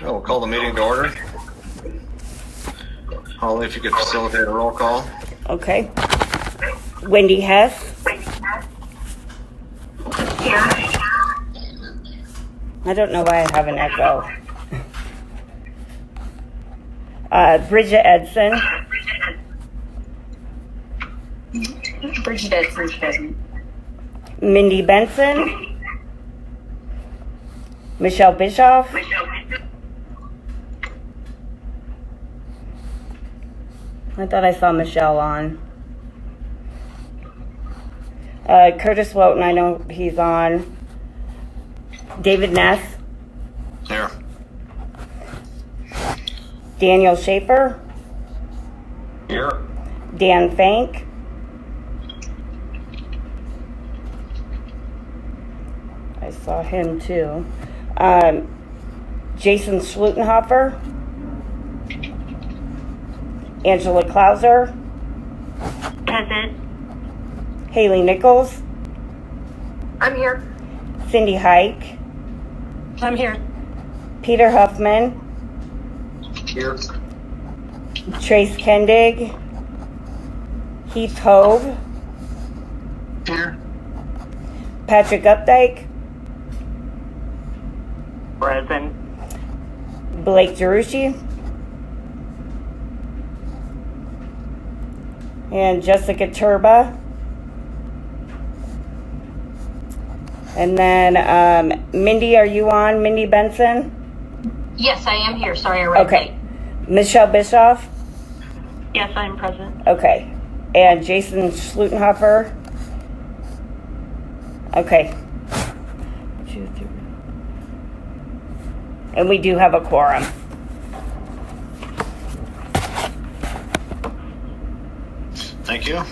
We'll call the meeting to order. Holly, if you could facilitate a roll call. Okay. Wendy Hess. Here. I don't know why I have an echo. Bridget Edson. Bridget Edson present. Mindy Benson. Michelle Bischoff. I thought I saw Michelle on. Curtis Woughton, I know he's on. David Ness. Here. Daniel Schaefer. Here. Dan Fank. I saw him too. Jason Schlutenhofer. Angela Klauser. Present. Haley Nichols. I'm here. Cindy Hike. I'm here. Peter Huffman. Here. Trace Kendig. Heath Hogue. Here. Patrick Updike. Present. Blake Jerushi. And Jessica Turba. And then Mindy, are you on? Mindy Benson? Yes, I am here. Sorry, I read Okay. Michelle Bischoff? late. Yes, I'm present. Okay. And Jason Schlutenhofer? Okay. And we do have a quorum. Thank you.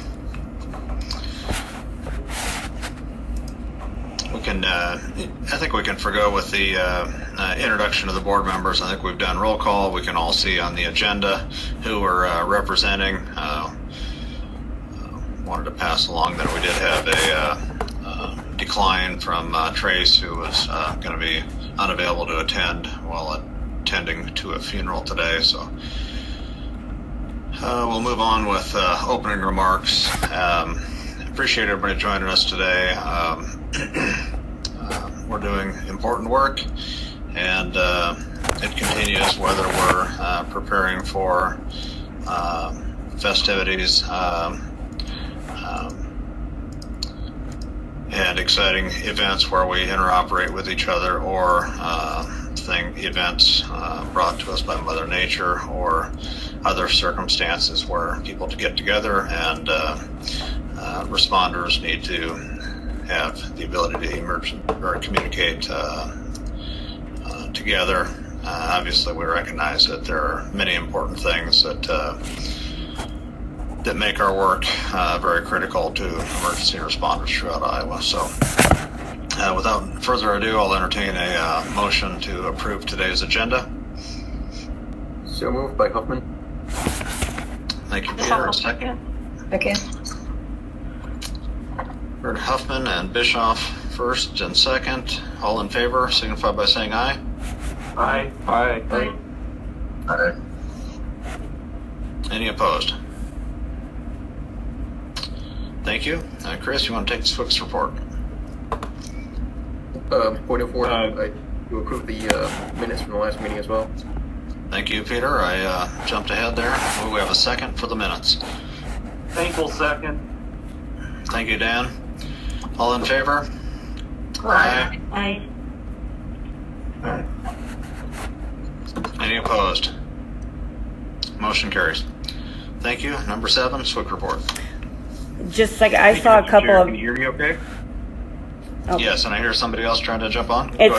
We can, I think we can forgo with the introduction of the board members. I think we've done roll call. We can all see on the agenda who we're representing. Wanted to pass along that we did have a decline from Trace, who was going to be unavailable to attend while attending to a funeral today. So we'll move on with opening remarks. Appreciate everybody joining us today. We're doing important work, and it continues whether we're preparing for festivities and exciting events where we interoperate with each other, or events brought to us by Mother Nature, or other circumstances where people to get together, and responders need to have the ability to emerge or communicate together. Obviously, we recognize that there are many important things that make our work very critical to emergency responders throughout Iowa. So without further ado, I'll entertain a motion to approve today's agenda. So moved by Huffman. Thank you, Peter. A second. Okay. Heard Huffman and Bischoff first and second. All in favor, signify by saying aye. Aye. Aye. Aye. Aye. Any opposed? Thank you. Chris, you want to take this focus report? Point of order. You approve the minutes from the last meeting as well. Thank you, Peter. I jumped ahead there. We have a second for the minutes. Thankful second. Thank you, Dan. All in favor? Aye. Aye. Any opposed? Motion carries. Thank you. Number 7, SWIC report. Just like I saw a couple of. Can you hear me okay? Oh. Yes, and I hear somebody else trying to jump on. It's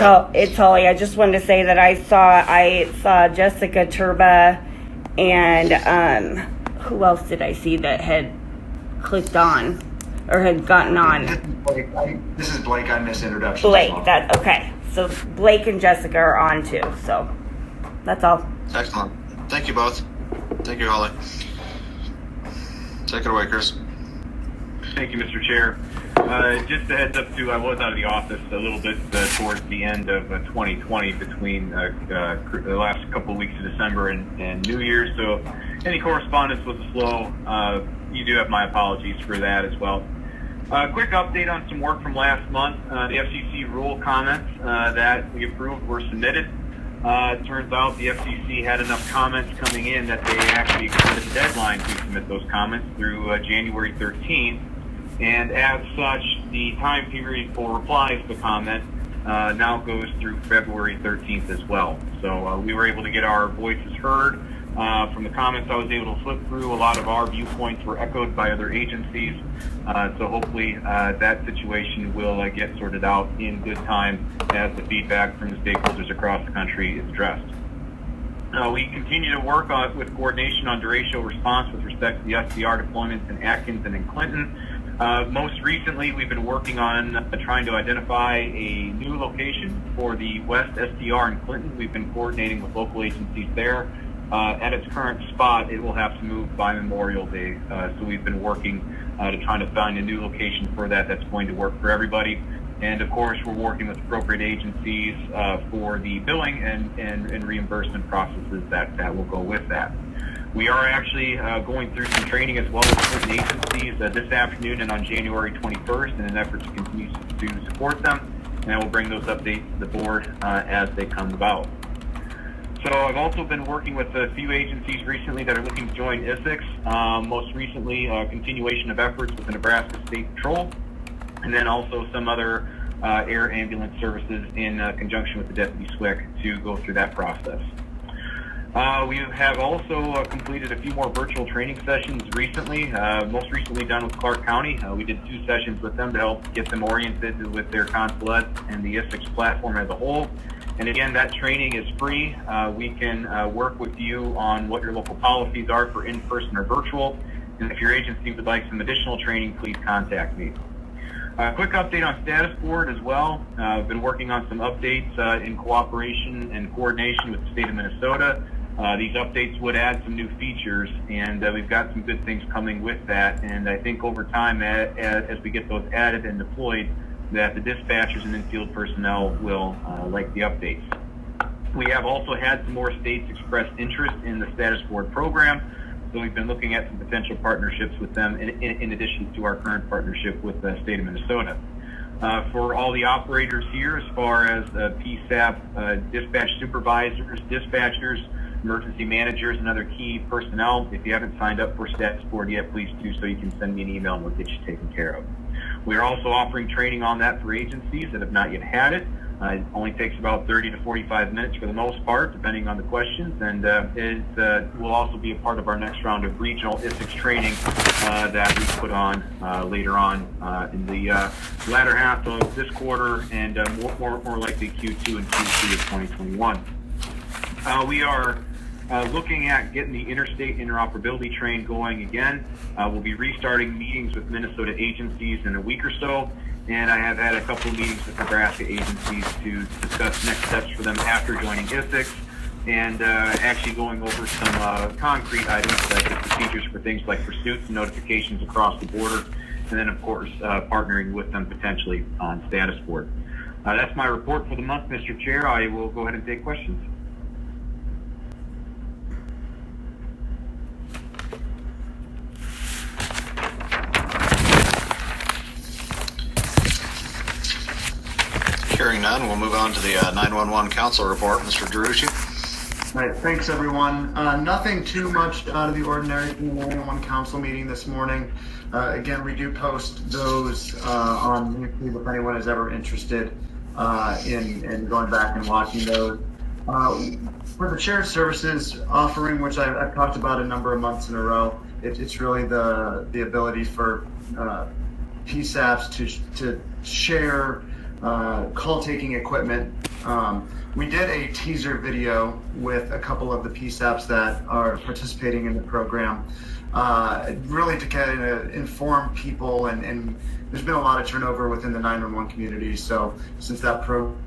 Holly. I just wanted to say that I saw Jessica Turba, and who else did I see that had clicked on or had gotten on? This is Blake. I missed introduction. Blake. That okay. So Blake and Jessica are on too. So that's all. Excellent. Thank you both. Thank you, Holly. Take it away, Chris. Thank you, Mr. Chair. Just a heads up too, I was out of the office a little bit towards the end of 2020 between the last couple of weeks of December and New Year's. So any correspondence was slow. You do have my apologies for that as well. Quick update on some work from last month. The FCC rule comments that we approved were submitted. It turns out the FCC had enough comments coming in that they actually extended the deadline to submit those comments through January 13th. And as such, the time period for replies to comment now goes through February 13th as well. So we were able to get our voices heard. From the comments I was able to flip through, a lot of our viewpoints were echoed by other agencies. So hopefully that situation will get sorted out in good time as the feedback from the stakeholders across the country is addressed. We continue to work with coordination on derecho response with respect to the SDR deployments in Atkins and in Clinton. Most recently, we've been working on trying to identify a new location for the West SDR in Clinton. We've been coordinating with local agencies there. At its current spot, it will have to move by Memorial Day. So we've been working to try to find a new location for that that's going to work for everybody. And of course, we're working with appropriate agencies for the billing and reimbursement processes that will go with that. We are actually going through some training as well with certain agencies this afternoon and on January 21st in an effort to continue to support them. And I will bring those updates to the board as they come about. So I've also been working with a few agencies recently that are looking to join Isicsb. Most recently, continuation of efforts with the Nebraska State Patrol, and then also some other air ambulance services in conjunction with the Deputy SWIC to go through that process. We have also completed a few more virtual training sessions recently, most recently done with Clark County. We did 2 sessions with them to help get them oriented with their consulate and the Isicsb platform as a whole. And again, that training is free. We can work with you on what your local policies are for in-person or virtual. And if your agency would like some additional training, please contact me. Quick update on status board as well. I've been working on some updates in cooperation and coordination with the state of Minnesota. These updates would add some new features, and we've got some good things coming with that. And I think over time, as we get those added and deployed, that the dispatchers and in-field personnel will like the updates. We have also had some more states express interest in the status board program, so we've been looking at some potential partnerships with them in addition to our current partnership with the state of Minnesota. For all the operators here, as far as PSAP, dispatch supervisors, dispatchers, emergency managers, and other key personnel, if you haven't signed up for status board yet, please do so. You can send me an email and we'll get you taken care of. We are also offering training on that for agencies that have not yet had it. It only takes about 30 to 45 minutes for the most part, depending on the questions, and it will also be a part of our next round of regional Isicsb training that we put on later on in the latter half of this quarter and more likely Q2 and Q3 of 2021. We are looking at getting the interstate interoperability train going again. We'll be restarting meetings with Minnesota agencies in a week or so, and I have had a couple of meetings with Nebraska agencies to discuss next steps for them after joining Isicsb, and actually going over some concrete items like the procedures for things like pursuits and notifications across the border, and then of course partnering with them potentially on status board. That's my report for the month, Mr. Chair. I will go ahead and take questions. Hearing none, we'll move on to the 911 Council report. Mr. Derucci. All right, thanks everyone. Nothing too much out of the ordinary from the 911 Council meeting this morning. Again, we do post those on YouTube if anyone is ever interested in going back and watching those. For the shared services offering, which I've talked about a number of months in a row, it's really the ability for PSAPs to share call taking equipment. We did a teaser video with a couple of the PSAPs that are participating in the program, really to kind of inform people, and there's been a lot of turnover within the 911 community. So since that program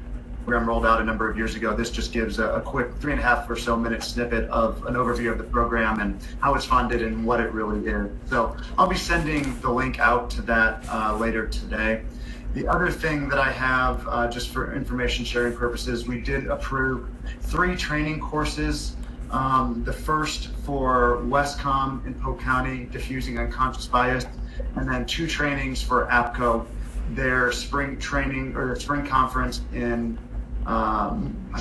program rolled out a number of years ago. This just gives a quick 3.5 or so minute snippet of an overview of the program and how it's funded and what it really is. So I'll be sending the link out to that later today. The other thing that I have, just for information sharing purposes, we did approve 3 training courses. The first for Westcom in Polk County, diffusing unconscious bias, and then 2 trainings for APCO, their spring training or their spring conference in, I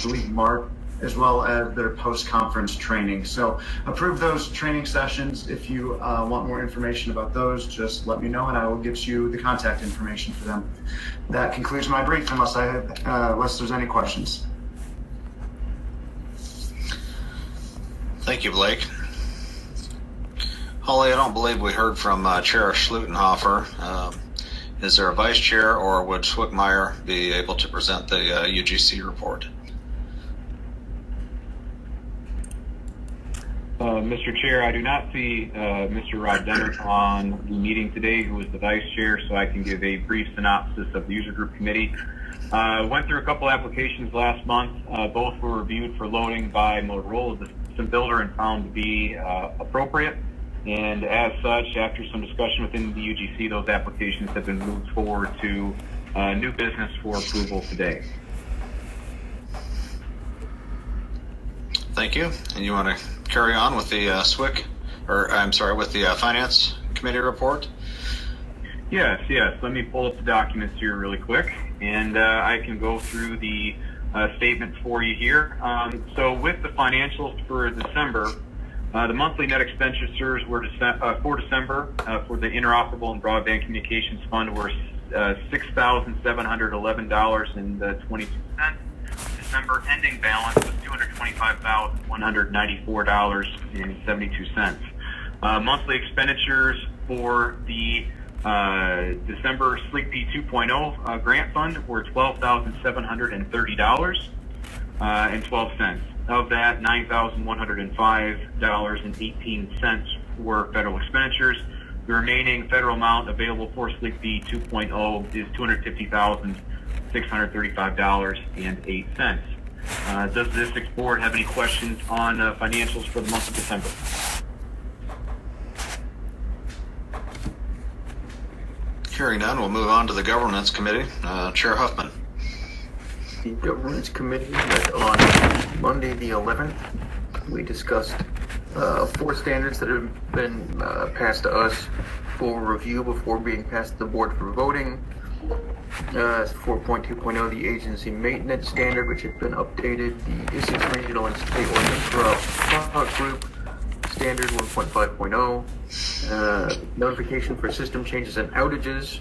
believe, March, as well as their post-conference training. So approve those training sessions. If you want more information about those, just let me know and I will get you the contact information for them. That concludes my brief, unless there's any questions. Thank you, Blake. Holly, I don't believe we heard from Chair Schlutenhofer. Is there a vice chair, or would Schwickmeyer be able to present the UGC report? Mr. Chair, I do not see Mr. Rod Denner on the meeting today, who is the vice chair, so I can give a brief synopsis of the user group committee. Went through a couple applications last month. Both were reviewed for loading by Motorola, the system builder, and found to be appropriate. And as such, after some discussion within the UGC, those applications have been moved forward to new business for approval today. Thank you. And you want to carry on with the with the Finance Committee report? Yes. Let me pull up the documents here really quick, and I can go through the statements for you here. So with the financials for December, the monthly net expenditures were for December for the Interoperable and Broadband Communications Fund were $6,711.22. December ending balance was $225,194.72. Monthly expenditures for the December SLEEP 2.0 grant fund were $12,730.12. Of that, $9,105.18 were federal expenditures. The remaining federal amount available for SLEEP 2.0 is $250,635.08. Does the Isicsb board have any questions on financials for the month of December? Hearing none, we'll move on to the Governance Committee. Chair Huffman. The Governance Committee met on Monday the 11th. We discussed 4 standards that have been passed to us for review before being passed to the board for voting. 4.2.0, the agency maintenance standard, which has been updated. The Isicsb regional and state or intra group standard 1.5.0. Notification for system changes and outages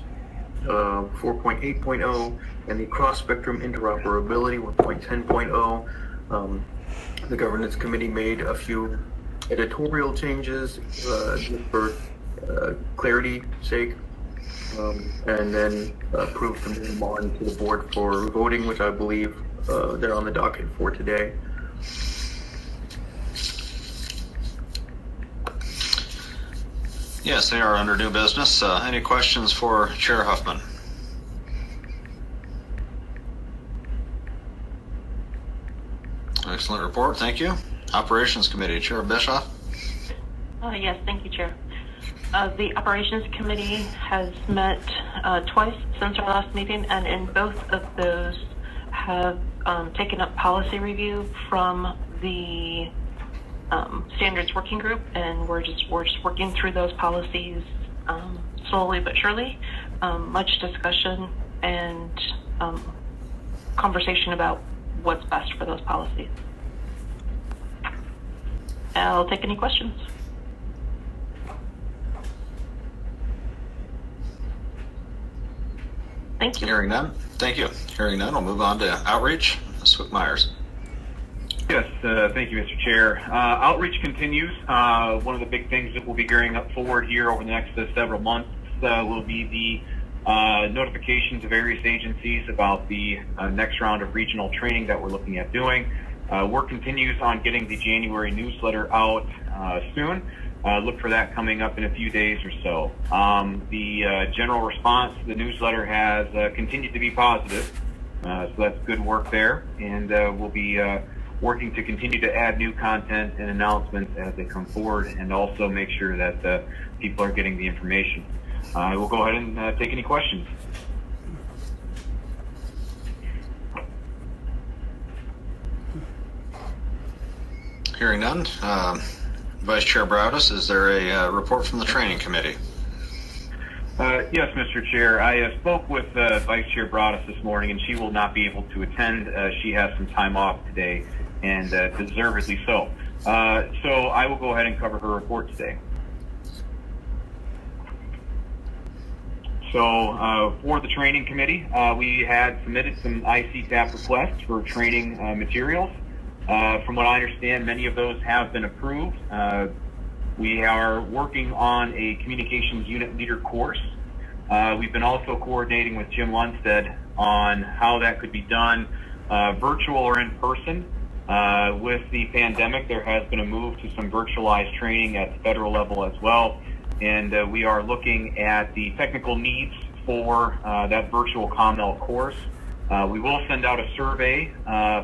4.8.0, and the cross-spectrum interoperability 1.10.0. The Governance Committee made a few editorial changes just for clarity's sake, and then approved to move on to the board for voting, which I believe they're on the docket for today. Yes, they are under new business. Any questions for Chair Huffman? Excellent report. Thank you. Operations Committee, Chair Bischoff. Yes, thank you, Chair. The Operations Committee has met twice since our last meeting, and in both of those have taken up policy review from the standards working group, and we're just working through those policies slowly but surely. Much discussion and conversation about what's best for those policies. I'll take any questions. Thank you. Hearing none. Thank you. Hearing none, we'll move on to outreach. Ms. Wick-Myers. Yes, thank you, Mr. Chair. Outreach continues. One of the big things that we'll be gearing up forward here over the next several months will be the notification to various agencies about the next round of regional training that we're looking at doing. Work continues on getting the January newsletter out soon. Look for that coming up in a few days or so. The general response to the newsletter has continued to be positive. So that's good work there, and we'll be working to continue to add new content and announcements as they come forward, and also make sure that people are getting the information. We'll go ahead and take any questions. Hearing none. Vice Chair Broudus, is there a report from the training committee? Yes, Mr. Chair. I spoke with Vice Chair Broadus this morning, and she will not be able to attend. She has some time off today, and deservedly so. So I will go ahead and cover her report today. So for the training committee, we had submitted some ICTAP requests for training materials. From what I understand, many of those have been approved. We are working on a communications unit leader course. We've been also coordinating with Jim Lundstedt on how that could be done, virtual or in person. With the pandemic, there has been a move to some virtualized training at the federal level as well. And we are looking at the technical needs for that virtual COMMEL course. We will send out a survey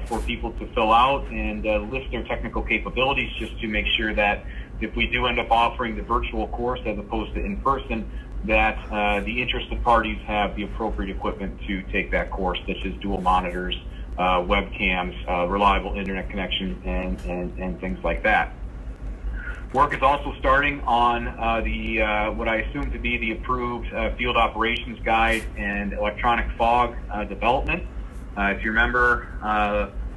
for people to fill out and list their technical capabilities, just to make sure that if we do end up offering the virtual course as opposed to in person, that the interested parties have the appropriate equipment to take that course, such as dual monitors, webcams, reliable internet connection, and things like that. Work is also starting on the what I assume to be the approved field operations guide and electronic fog development. If you remember,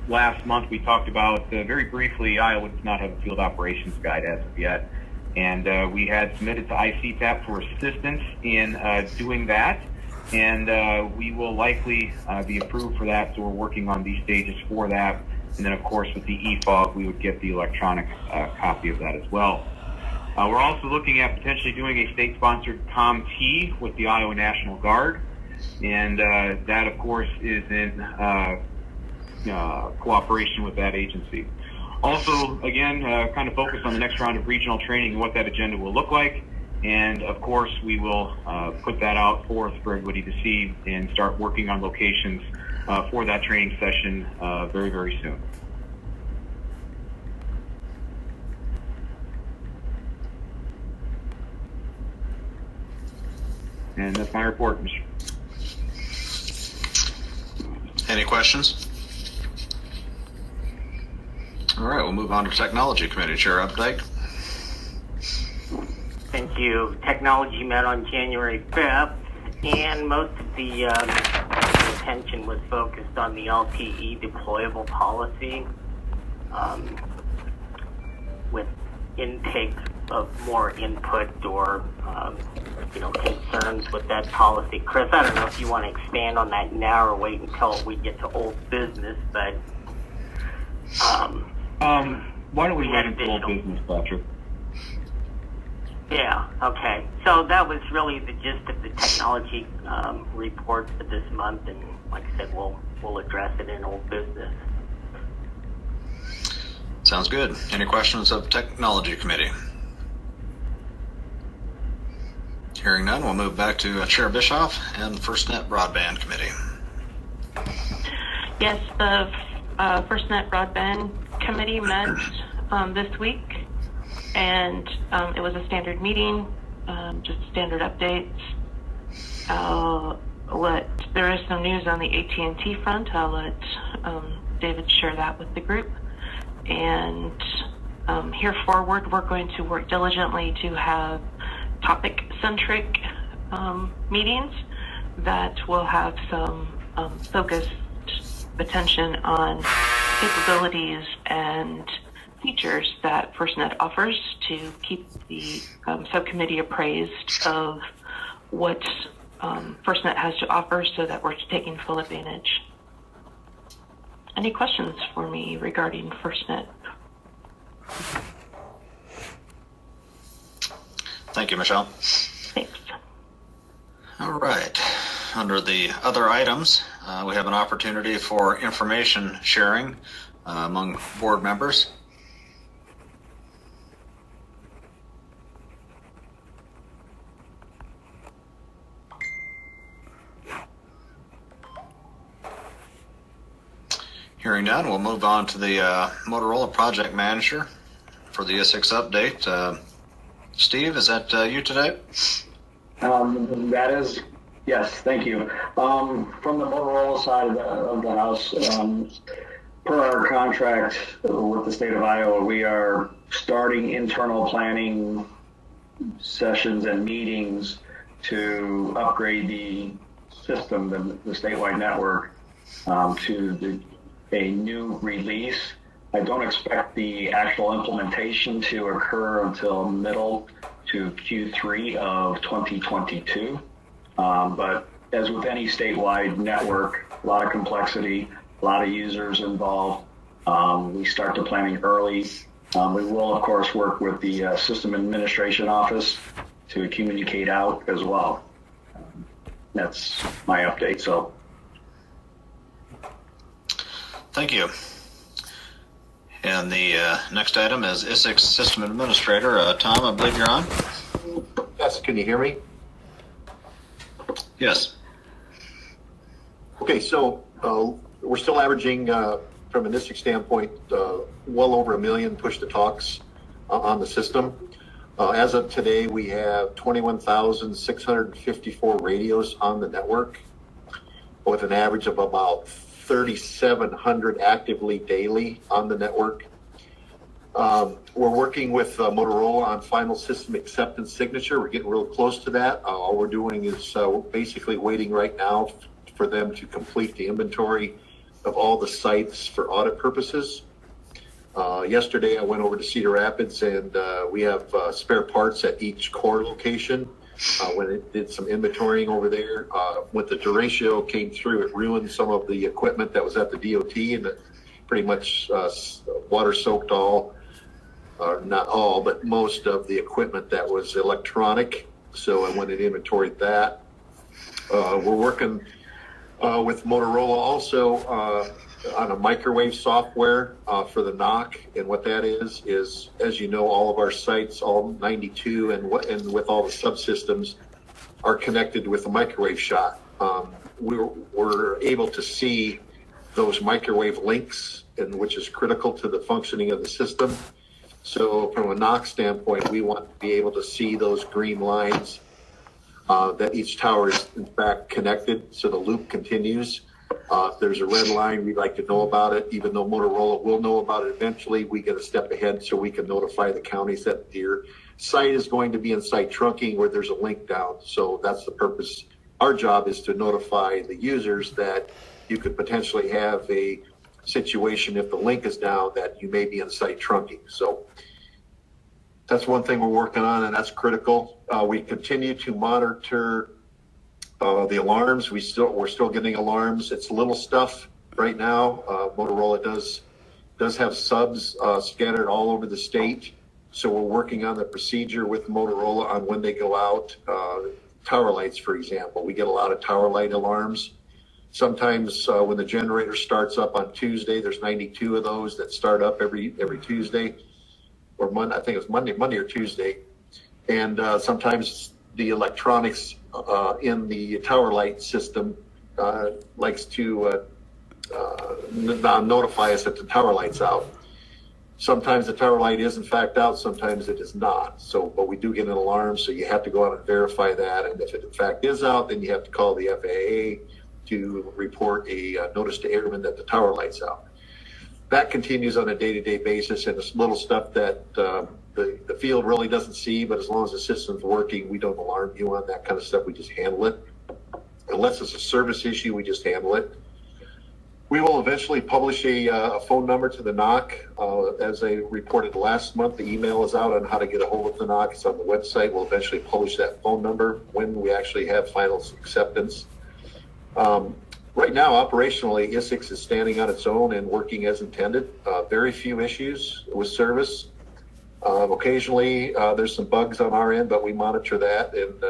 last month we talked about very briefly, Iowa does not have a field operations guide as of yet, and we had submitted to ICTAP for assistance in doing that, and we will likely be approved for that. So we're working on these stages for that. And then, of course, with the eFog, we would get the electronic copy of that as well. We're also looking at potentially doing a state-sponsored COMT with the Iowa National Guard. And that, of course, is in cooperation with that agency. Also, again, kind of focus on the next round of regional training and what that agenda will look like. And, of course, we will put that out forth for everybody to see and start working on locations for that training session very, very soon. And that's my report, Mr. Any questions? All right, we'll move on to Technology Committee. Chair Updike. Thank you. Technology met on January 5th, and most of the attention was focused on the LTE deployable policy, with intake of more input or concerns with that policy. Chris, I don't know if you want to expand on that now or wait until we get to old business, but why don't we wait until old business, Patrick? Yeah, okay. So that was really the gist of the technology report for this month, and like I said, we'll address it in old business. Sounds good. Any questions of Technology Committee? Hearing none, we'll move back to Chair Bischoff and FirstNet Broadband Committee. Yes, the FirstNet Broadband Committee met this week, and it was a standard meeting, just standard updates. There is some news on the AT&T front. I'll let David share that with the group. And here forward, we're going to work diligently to have topic-centric meetings that will have some focused attention on capabilities and features that FirstNet offers to keep the subcommittee appraised of what FirstNet has to offer, so that we're taking full advantage. Any questions for me regarding FirstNet? Thank you, Michelle. Thanks. All right. Under the other items, we have an opportunity for information sharing among board members. Hearing none, we'll move on to the Motorola project manager for the Isix update. Steve, is that you today? That is, yes, thank you. From the Motorola side of the house, per our contract with the state of Iowa, we are starting internal planning sessions and meetings to upgrade the system, the statewide network, to a new release. I don't expect the actual implementation to occur until middle to Q3 of 2022. But as with any statewide network, a lot of complexity, a lot of users involved. We start the planning early. We will, of course, work with the System Administration Office to communicate out as well. That's my update. So, thank you. And the next item is Isix System Administrator. Tom, I believe you're on. Yes, can you hear me? Yes. Okay, so we're still averaging, from an Isix standpoint, well over 1 million push-to-talks on the system. As of today, we have 21,654 radios on the network, with an average of about 3,700 actively daily on the network. We're working with Motorola on final system acceptance signature. We're getting real close to that. All we're doing is basically waiting right now for them to complete the inventory of all the sites for audit purposes. Yesterday, I went over to Cedar Rapids, and we have spare parts at each core location. When it did some inventorying over there, when the derecho came through, it ruined some of the equipment that was at the DOT, and it pretty much water soaked all, not all, but most of the equipment that was electronic. So I went and inventoried that. We're working with Motorola also on a microwave software for the NOC, and what that is, as you know, all of our sites, all 92 and with all the subsystems, are connected with a microwave shot. We're able to see those microwave links, and which is critical to the functioning of the system. So from a NOC standpoint, we want to be able to see those green lines that each tower is in fact connected, so the loop continues. If there's a red line, we'd like to know about it. Even though Motorola will know about it eventually, we get a step ahead so we can notify the counties that your site is going to be in site trunking where there's a link down. So that's the purpose. Our job is to notify the users that you could potentially have a situation if the link is down that you may be in site trunking. So that's one thing we're working on, and that's critical. We continue to monitor the alarms. We're still getting alarms. It's little stuff right now. Motorola does have subs scattered all over the state, so we're working on the procedure with Motorola on when they go out. Tower lights, for example, we get a lot of tower light alarms. Sometimes when the generator starts up on Tuesday, there's 92 of those that start up every Tuesday, or Monday. I think it's Monday or Tuesday, and sometimes the electronics in the tower light system likes to notify us that the tower light's out. Sometimes the tower light is in fact out, sometimes it is not. So, but we do get an alarm, so you have to go out and verify that. And if it in fact is out, then you have to call the FAA to report a notice to airmen that the tower light's out. That continues on a day-to-day basis, and it's little stuff that the field really doesn't see, but as long as the system's working, we don't alarm you on that kind of stuff. We just handle it. Unless it's a service issue, we just handle it. We will eventually publish a phone number to the NOC. As I reported last month, the email is out on how to get a hold of the NOC. It's on the website. We'll eventually publish that phone number when we actually have final acceptance. Right now, operationally, Isix is standing on its own and working as intended. Very few issues with service. Occasionally, there's some bugs on our end, but we monitor that and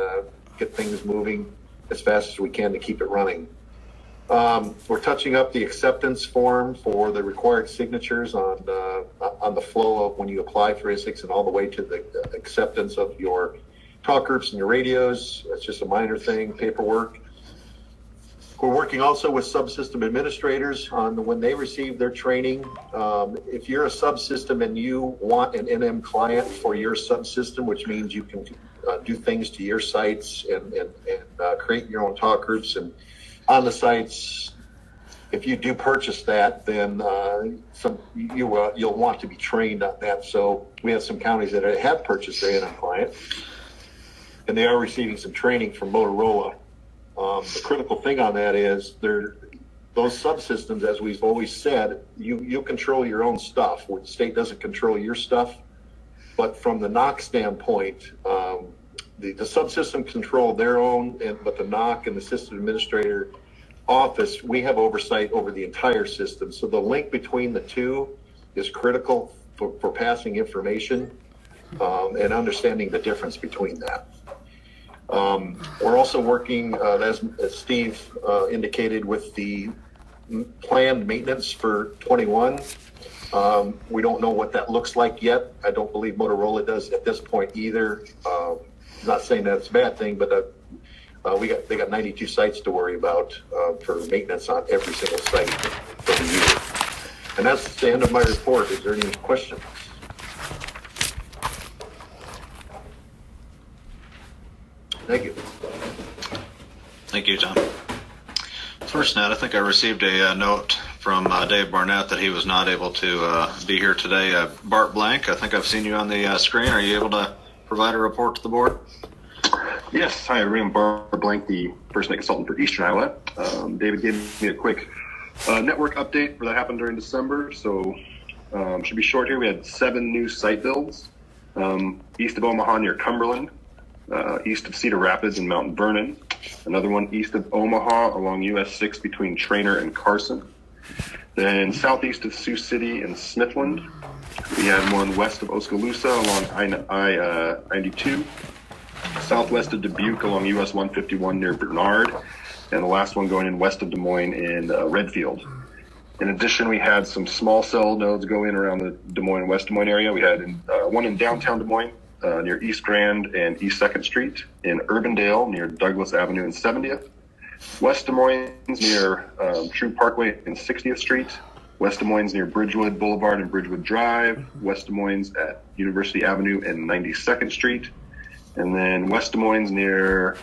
get things moving as fast as we can to keep it running. We're touching up the acceptance form for the required signatures on the flow of when you apply for Isix and all the way to the acceptance of your talk groups and your radios. That's just a minor thing, paperwork. We're working also with subsystem administrators on when they receive their training. If you're a subsystem and you want an NM client for your subsystem, which means you can do things to your sites and create your own talk groups and on the sites, if you do purchase that, then you'll want to be trained on that. So we have some counties that have purchased their NM client, and they are receiving some training from Motorola. The critical thing on that is those subsystems, as we've always said, you control your own stuff. The state doesn't control your stuff. But from the NOC standpoint, the subsystem control their own, but the NOC and the system administrator office, we have oversight over the entire system. So the link between the two is critical for passing information and understanding the difference between that. We're also working, as Steve indicated, with the planned maintenance for 21. We don't know what that looks like yet. I don't believe Motorola does at this point either. Not saying that's a bad thing, but they got 92 sites to worry about for maintenance on every single site for the year. And that's the end of my report. Is there any questions? Thank you. Thank you, Tom. First, Nat, I think I received a note from Dave Barnett that he was not able to be here today. Bart Blank, I think I've seen you on the screen. Are you able to provide a report to the board? Yes. Hi, everyone. I'm Bart Blank, the First-Net Consultant for Eastern Iowa. David gave me a quick network update for that happened during December. So should be short here. We had 7 new site builds east of Omaha near Cumberland, east of Cedar Rapids and Mount Vernon, another one east of Omaha along US 6 between Traynor and Carson, then southeast of Sioux City and Smithland. We had one west of Oskaloosa along I-92, southwest of Dubuque along US 151 near Bernard, and the last one going in west of Des Moines in Redfield. In addition, we had some small cell nodes go in around the Des Moines, West Des Moines area. We had one in downtown Des Moines, near East Grand and East 2nd Street, in Urbandale near Douglas Avenue and 70th, West Des Moines near True Parkway and 60th Street, West Des Moines near Bridgewood Boulevard and Bridgewood Drive, West Des Moines at University Avenue and 92nd Street, and then West Des Moines near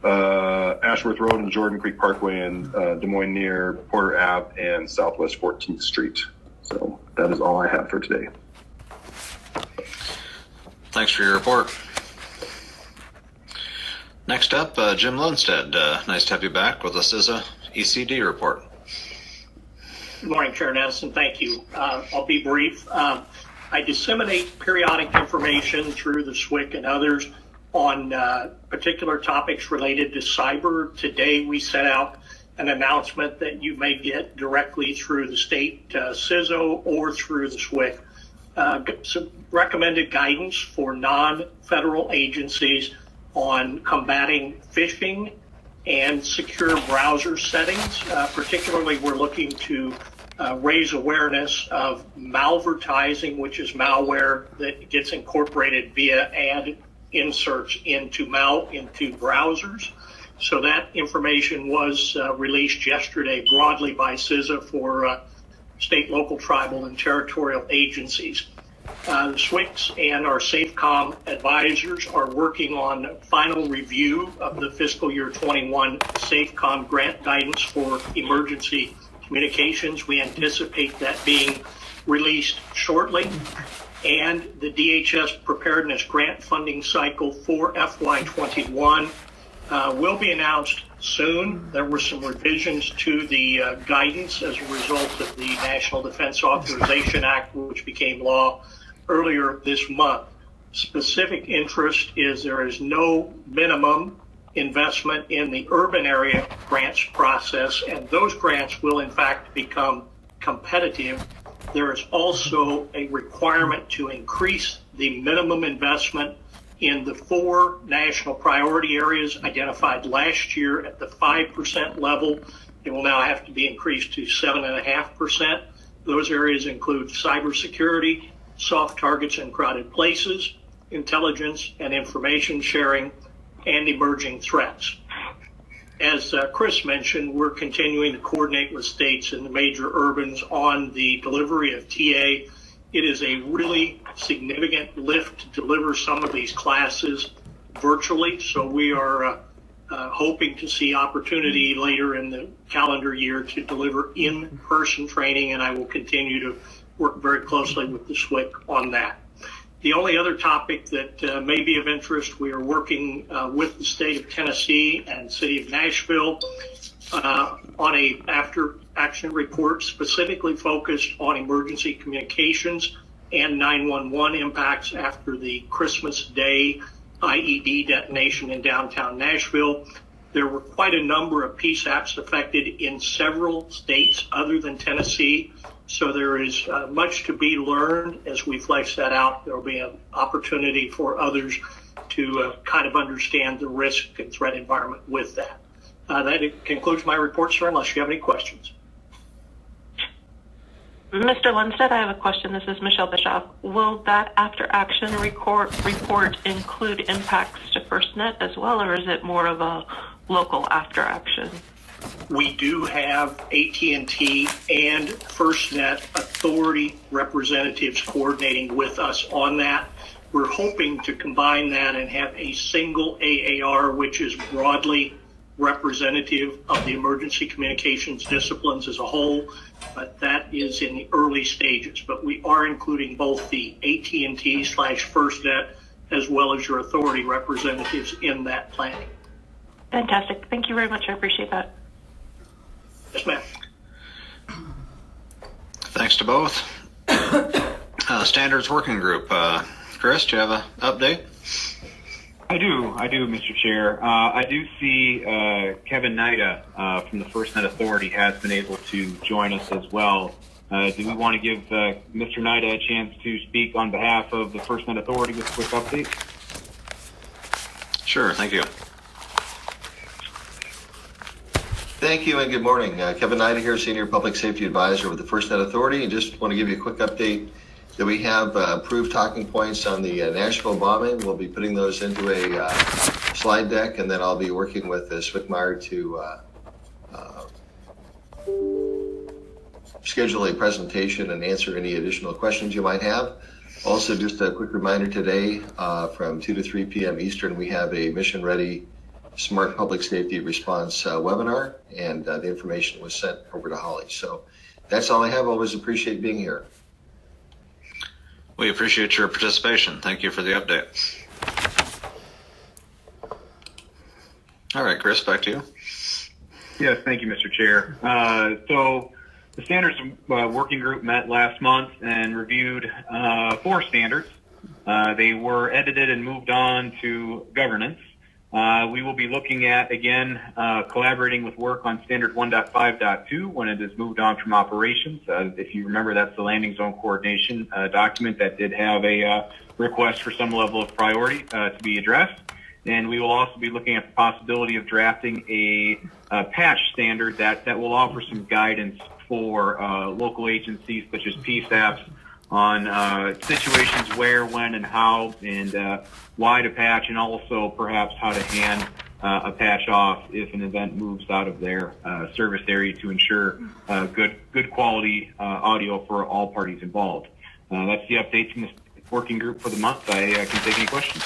Ashworth Road and Jordan Creek Parkway, and Des Moines near Porter Ave and Southwest 14th Street. So that is all I have for today. Thanks for your report. Next up, Jim Lundstedt. Nice to have you back with us as a ECD report. Good morning, Chair Ness, and thank you. I'll be brief. I disseminate periodic information through the SWIC and others on particular topics related to cyber. Today, we sent out an announcement that you may get directly through the state CISO or through the SWIC. Some recommended guidance for non-federal agencies on combating phishing and secure browser settings. Particularly, we're looking to raise awareness of malvertising, which is malware that gets incorporated via ad inserts into browsers. So that information was released yesterday broadly by CISA for state, local, tribal, and territorial agencies. The SWICs and our SafeCom advisors are working on final review of the fiscal year 21 SafeCom grant guidance for emergency communications. We anticipate that being released shortly. And the DHS preparedness grant funding cycle for FY21 will be announced soon. There were some revisions to the guidance as a result of the National Defense Authorization Act, which became law earlier this month. Specific interest is there is no minimum investment in the urban area grants process, and those grants will in fact become competitive. There is also a requirement to increase the minimum investment in the 4 national priority areas identified last year at the 5% level. It will now have to be increased to 7.5%. Those areas include cybersecurity, soft targets and crowded places, intelligence and information sharing, and emerging threats. as Chris mentioned, we're continuing to coordinate with states and the major urbans on the delivery of TA. It is a really significant lift to deliver some of these classes virtually, so we are hoping to see opportunity later in the calendar year to deliver in-person training, and I will continue to work very closely with the SWIC on that. The only other topic that may be of interest, we are working with the state of Tennessee and city of Nashville on a after action report specifically focused on emergency communications and 911 impacts after the Christmas Day IED detonation in downtown Nashville. There were quite a number of PSAPs affected in several states other than Tennessee. So there is much to be learned as we flesh that out. There will be an opportunity for others to kind of understand the risk and threat environment with that. That concludes my report, sir, unless you have any questions. Mr. Lundstedt, I have a question. This is Michelle Bischoff. Will that after-action report include impacts to FirstNet as well, or is it more of a local after-action? We do have AT&T and FirstNet authority representatives coordinating with us on that. We're hoping to combine that and have a single AAR, which is broadly representative of the emergency communications disciplines as a whole, but that is in the early stages. But we are including both the AT&T/FirstNet as well as your authority representatives in that planning. Fantastic. Thank you very much. I appreciate that. Yes, ma'am. Thanks to both. Standards Working Group. Chris, do you have an update? I do, Mr. Chair. I do see Kevin Nida from the FirstNet Authority has been able to join us as well. Do we want to give Mr. Nida a chance to speak on behalf of the FirstNet Authority with a quick update? Sure, thank you. Thank you and good morning. Kevin Nida here, Senior Public Safety Advisor with the FirstNet Authority, and just want to give you a quick update that we have approved talking points on the Nashville bombing. We'll be putting those into a slide deck, and then I'll be working with SWCMAR to schedule a presentation and answer any additional questions you might have. Also, just a quick reminder today, from 2 to 3 p.m. Eastern, we have a Mission Ready Smart Public Safety Response webinar, and the information was sent over to Holly. So that's all I have. Always appreciate being here. We appreciate your participation. Thank you for the update. All right, Chris, back to you. Yes, thank you, Mr. Chair. So the Standards Working Group met last month and reviewed 4 standards. They were edited and moved on to governance. We will be looking at, again, collaborating with work on Standard 1.5.2 when it is moved on from operations. If you remember, that's the landing zone coordination document that did have a request for some level of priority to be addressed. And we will also be looking at the possibility of drafting a patch standard that will offer some guidance for local agencies such as PSAPs on situations where, when, and how, and why to patch, and also perhaps how to hand a patch off if an event moves out of their service area to ensure good quality audio for all parties involved. That's the update from this working group for the month. I can take any questions.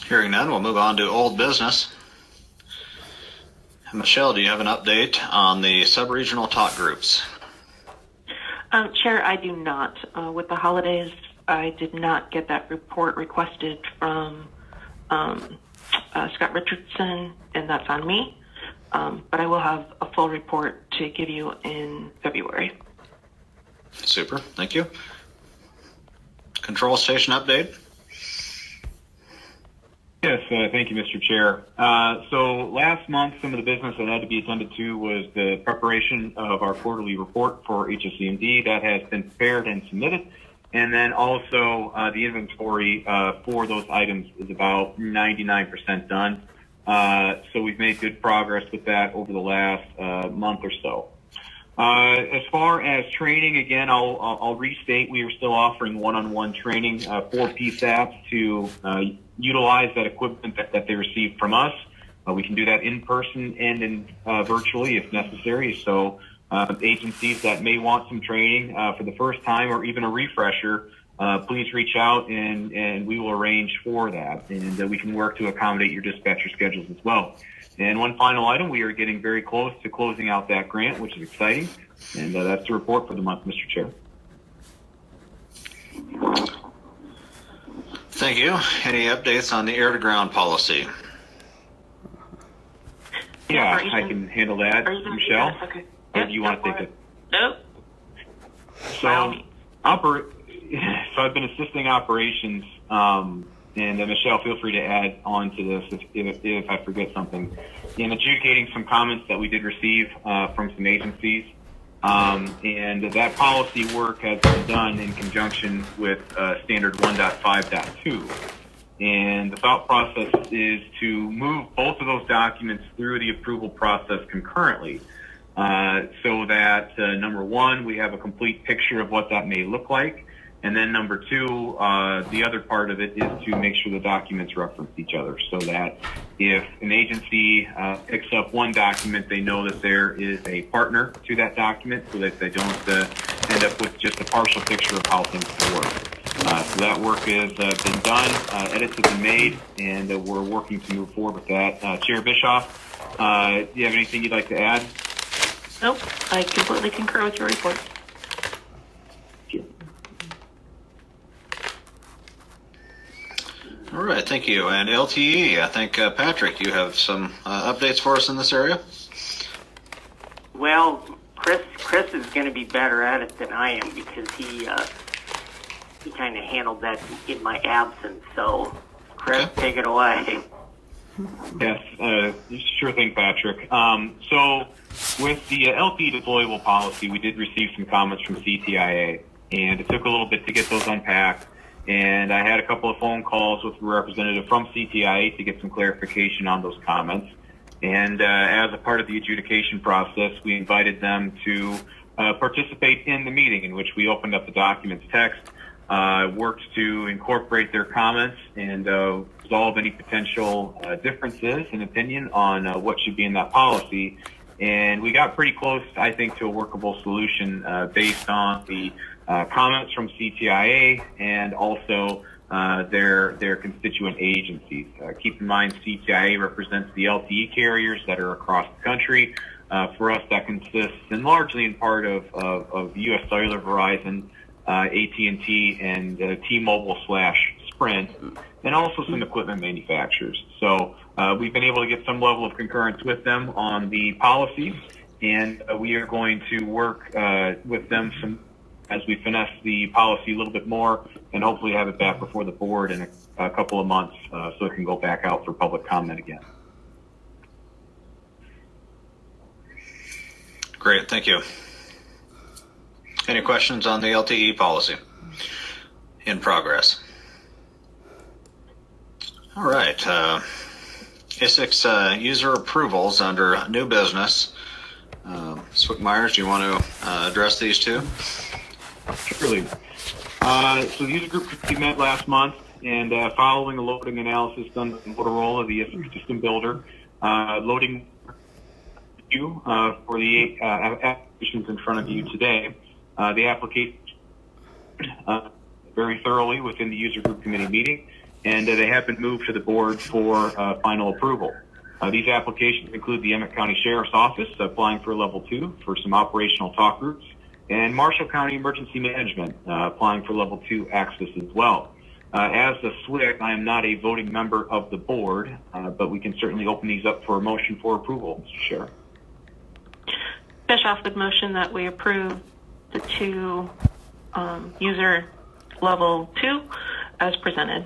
Hearing none, we'll move on to old business. Michelle, do you have an update on the sub-regional talk groups? Chair, I do not. With the holidays, I did not get that report requested from Scott Richardson, and that's on me. But I will have a full report to give you in February. Super, thank you. Control station update? Yes, thank you, Mr. Chair. So last month, some of the business that had to be attended to was the preparation of our quarterly report for HSCMD. That has been prepared and submitted. And then also the inventory for those items is about 99% done. So we've made good progress with that over the last month or so. As far as training, again, I'll restate we are still offering one-on-one training for PSAPs to utilize that equipment that they receive from us. We can do that in person and in virtually if necessary. So agencies that may want some training for the first time or even a refresher, please reach out and we will arrange for that. And we can work to accommodate your dispatcher schedules as well. And one final item, we are getting very close to closing out that grant, which is exciting. And that's the report for the month, Mr. Chair. Thank you. Any updates on the air-to-ground policy? Yeah, I can handle that, Michelle. Okay. Or do you want to take it? Nope. So, I've been assisting operations, and Michelle, feel free to add on to this if I forget something. In adjudicating some comments that we did receive from some agencies, and that policy work has been done in conjunction with Standard 1.5.2. And the thought process is to move both of those documents through the approval process concurrently, so that number one, we have a complete picture of what that may look like. And then number two, the other part of it is to make sure the documents reference each other so that if an agency picks up one document, they know that there is a partner to that document so that they don't end up with just a partial picture of how things can work. So that work has been done, edits have been made, and we're working to move forward with that. Chair Bischoff, do you have anything you'd like to add? Nope. I completely concur with your report. All right, thank you. And LTE, I think, Patrick, you have some updates for us in this area? Well, Chris is going to be better at it than I am because he kind of handled that in my absence. So, Chris, okay. Take it away. Yes, sure thing, Patrick. So with the LTE deployable policy, we did receive some comments from CTIA, and it took a little bit to get those unpacked. And I had a couple of phone calls with a representative from CTIA to get some clarification on those comments. And as a part of the adjudication process, we invited them to participate in the meeting in which we opened up the document's text, worked to incorporate their comments and resolve any potential differences in opinion on what should be in that policy. And we got pretty close, I think, to a workable solution based on the comments from CTIA and also their constituent agencies. Keep in mind, CTIA represents the LTE carriers that are across the country. For us, that consists largely in part of U.S. Cellular, Verizon, AT&T, and T-Mobile/Sprint, and also some equipment manufacturers. So we've been able to get some level of concurrence with them on the policy, and we are going to work with them as we finesse the policy a little bit more and hopefully have it back before the board in a couple of months so it can go back out for public comment again. Great, thank you. Any questions on the LTE policy? In progress. All right. ISICS user approvals under new business. Swick Myers, do you want to address these two? Surely. So the user group committee met last month, and following a loading analysis done by Motorola, the ISICS system builder, loading review for the applications in front of you today. The application very thoroughly within the user group committee meeting, and they have been moved to the board for final approval. These applications include the Emmett County Sheriff's Office applying for level 2 for some operational talk groups, and Marshall County Emergency Management applying for level 2 access as well. As the SWIC, I am not a voting member of the board, but we can certainly open these up for a motion for approval, Mr. Chair. Bischoff would motion that we approve the two user level 2 as presented.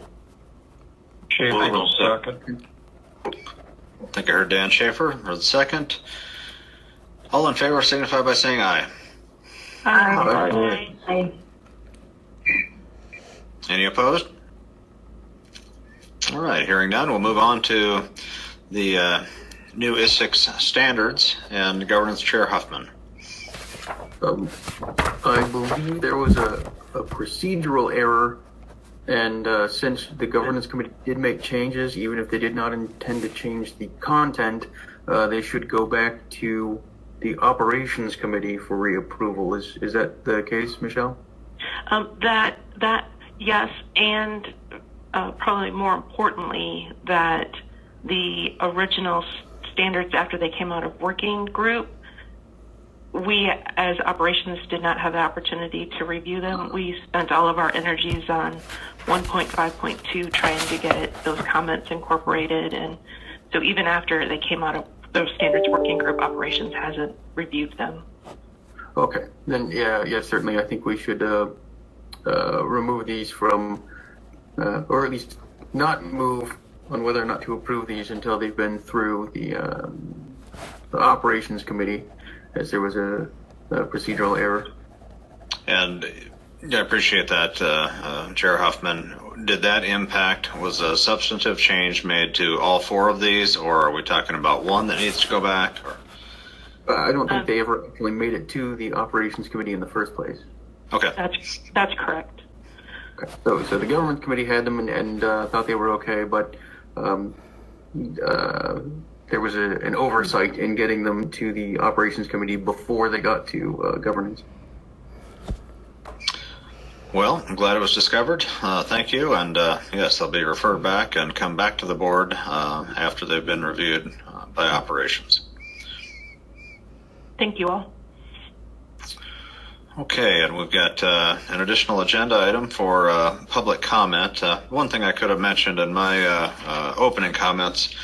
Schaefer will second. I think I heard Dan Schaefer for the second. All in favor signify by saying aye. Aye. Aye. Any opposed? All right, hearing none, we'll move on to the new ISICS standards and Governance Chair Huffman. I believe there was a procedural error, and since the governance committee did make changes, even if they did not intend to change the content, they should go back to the operations committee for reapproval. Is that the case, Michelle? Yes, and probably more importantly, that the original standards after they came out of working group, we as operations did not have the opportunity to review them. We spent all of our energies on 1.5.2 trying to get those comments incorporated, and so even after they came out of those standards working group, operations hasn't reviewed them. Okay, then yeah, certainly I think we should remove these from, or at least not move on whether or not to approve these until they've been through the operations committee, as there was a procedural error. And I appreciate that, Chair Huffman. Did that impact, was a substantive change made to all four of these, or are we talking about one that needs to go back? Or? I don't think they ever actually made it to the operations committee in the first place. Okay. That's correct. Okay. So the government committee had them and thought they were okay, but there was an oversight in getting them to the operations committee before they got to governance. Well, I'm glad it was discovered. Thank you. And yes, they'll be referred back and come back to the board after they've been reviewed by operations. Thank you all. Okay, and we've got an additional agenda item for public comment. One thing I could have mentioned in my opening comments,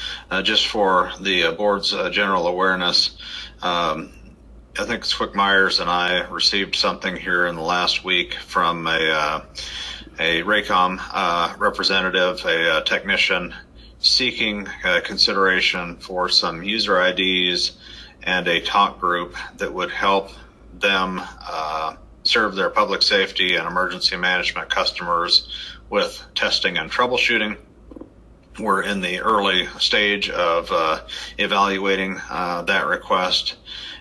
just for the board's general awareness, I think Swick Myers and I received something here in the last week from a Raycom representative, a technician, seeking consideration for some user IDs and a talk group that would help them serve their public safety and emergency management customers with testing and troubleshooting. We're in the early stage of evaluating that request,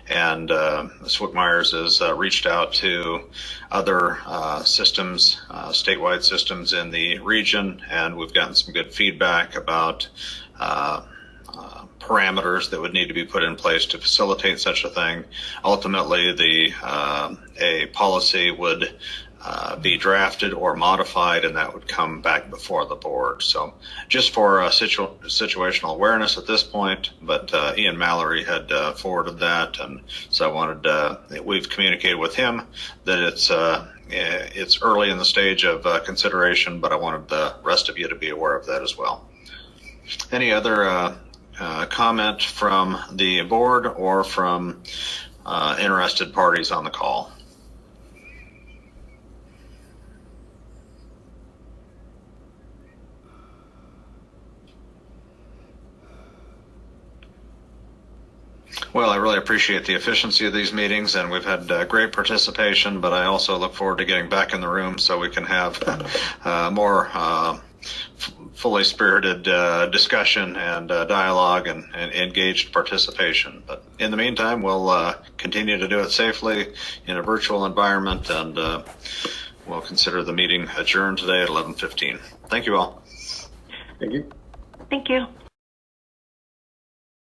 and Swick Myers has reached out to other systems, statewide systems in the region, and we've gotten some good feedback about parameters that would need to be put in place to facilitate such a thing. Ultimately, a policy would be drafted or modified, and that would come back before the board. So just for situational awareness at this point, but Ian Mallory had forwarded that, and so I wanted, we've communicated with him that it's early in the stage of consideration, but I wanted the rest of you to be aware of that as well. Any other comment from the board or from interested parties on the call? Well, I really appreciate the efficiency of these meetings, and we've had great participation, but I also look forward to getting back in the room so we can have more fully spirited discussion and dialogue and engaged participation. But in the meantime, we'll continue to do it safely in a virtual environment, and we'll consider the meeting adjourned today at 11:15. Thank you all. Thank you. Thank you.